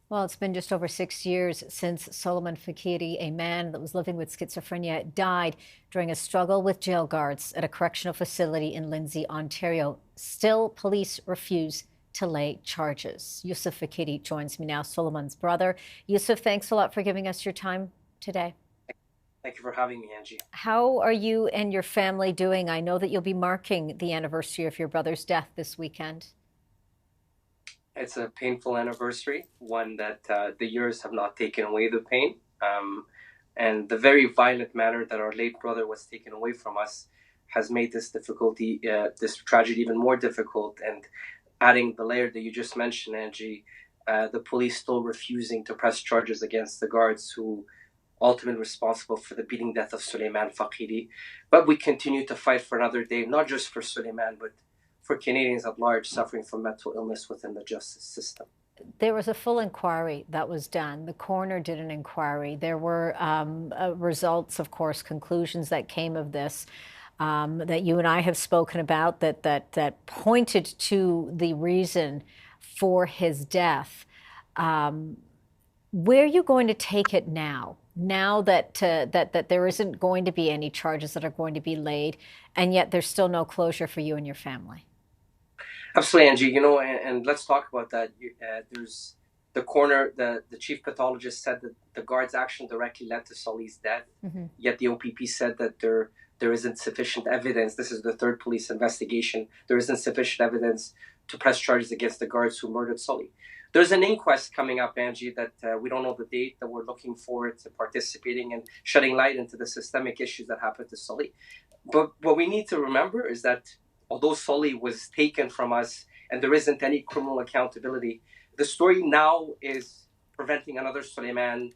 Well, it's been just over 6 years since Soleiman Faqiri, a man that was living with schizophrenia, died during a struggle with jail guards at a correctional facility in Lindsay, Ontario. Still, police refuse to lay charges. Yusuf Faqiri joins me now, Soleiman's brother. Yusuf, thanks a lot for giving us your time today. Thank you for having me, Angie. How are you and your family doing? I know that you'll be marking the anniversary of your brother's death this weekend. It's a painful anniversary, one that the years have not taken away the pain. And the very violent manner that our late brother was taken away from us has made this tragedy even more difficult. And adding the layer that you just mentioned, Angie, the police still refusing to press charges against the guards who ultimately responsible for the beating death of Soleiman Faqiri. But we continue to fight for another day, not just for Soleiman, but for Canadians at large suffering from mental illness within the justice system. There was a full inquiry that was done. The coroner did an inquiry. There were results, of course, conclusions that came of this that you and I have spoken about that pointed to the reason for his death. Where are you going to take it now? Now that there isn't going to be any charges that are going to be laid, and yet there's still no closure for you and your family. Absolutely, Angie. And let's talk about that. There's the coroner, the chief pathologist said that the guard's action directly led to Soli's death. Mm-hmm. Yet the OPP said that there isn't sufficient evidence. This is the third police investigation. There isn't sufficient evidence to press charges against the guards who murdered Soli. There's an inquest coming up, Angie, that we don't know the date, that we're looking forward to participating and shedding light into the systemic issues that happened to Soli. But what we need to remember is that although Soli was taken from us and there isn't any criminal accountability, the story now is preventing another Soleiman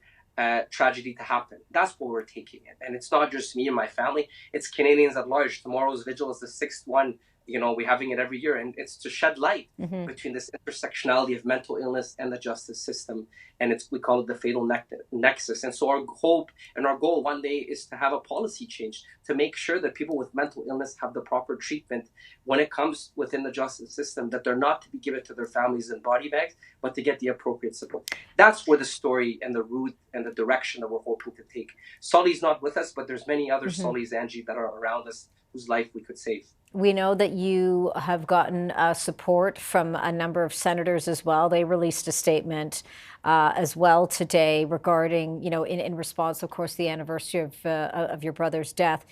tragedy to happen. That's what we're taking it. And it's not just me and my family, it's Canadians at large. Tomorrow's vigil is the sixth one. We're having it every year, and it's to shed light between this intersectionality of mental illness and the justice system, and we call it the fatal nexus. And so our hope and our goal one day is to have a policy change to make sure that people with mental illness have the proper treatment when it comes within the justice system, that they're not to be given to their families in body bags, but to get the appropriate support. That's where the story and the route and the direction that we're hoping to take. Soli's not with us, but there's many other Solis, Angie, that are around us whose life we could save. We know that you have gotten support from a number of senators as well. They released a statement as well today regarding, in response, of course, the anniversary of your brother's death.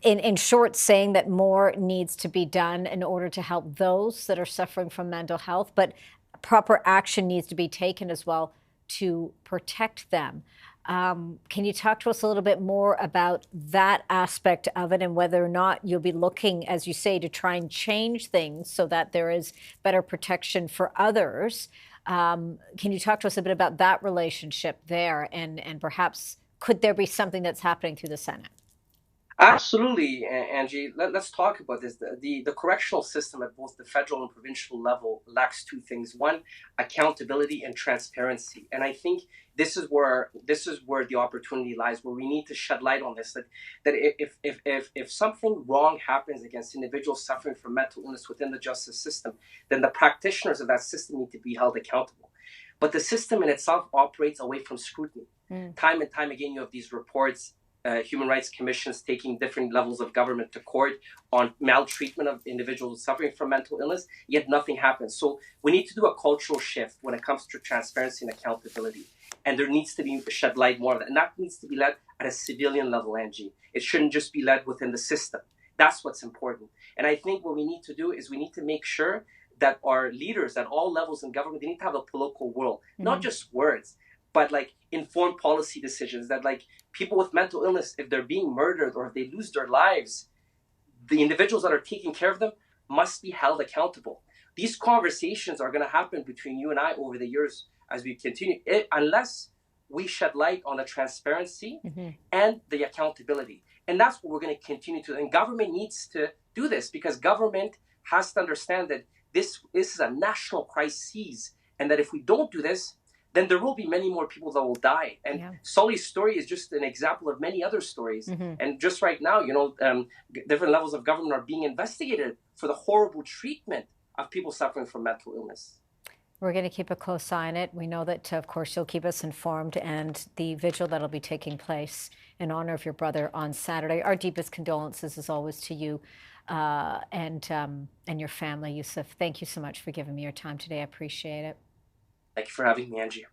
In short, saying that more needs to be done in order to help those that are suffering from mental health, but proper action needs to be taken as well to protect them. Can you talk to us a little bit more about that aspect of it and whether or not you'll be looking, as you say, to try and change things so that there is better protection for others? Can you talk to us a bit about that relationship there and perhaps could there be something that's happening through the Senate? Absolutely, Angie. Let's talk about this. The correctional system at both the federal and provincial level lacks two things: one, accountability and transparency. And I think this is where the opportunity lies, where we need to shed light on this. That if something wrong happens against individuals suffering from mental illness within the justice system, then the practitioners of that system need to be held accountable. But the system in itself operates away from scrutiny. Time and time again, you have these reports, human rights commissions taking different levels of government to court on maltreatment of individuals suffering from mental illness, yet nothing happens. So we need to do a cultural shift when it comes to transparency and accountability. And there needs to be shed light more on that. And that needs to be led at a civilian level, Angie. It shouldn't just be led within the system. That's what's important. And I think what we need to do is we need to make sure that our leaders at all levels in government, they need to have a political will, not just words, but like informed policy decisions that like people with mental illness, if they're being murdered or if they lose their lives, the individuals that are taking care of them must be held accountable. These conversations are going to happen between you and I over the years as we continue, unless we shed light on the transparency and the accountability. And that's what we're going to continue to. And government needs to do this because government has to understand that this is a national crisis, and that if we don't do this, then there will be many more people that will die. And Soli's story is just an example of many other stories. And just right now, different levels of government are being investigated for the horrible treatment of people suffering from mental illness. We're going to keep a close eye on it. We know that, of course, you'll keep us informed, and the vigil that'll be taking place in honor of your brother on Saturday. Our deepest condolences, as always, to you and your family, Yusuf. Thank you so much for giving me your time today. I appreciate it. Thank you for having me, Angie.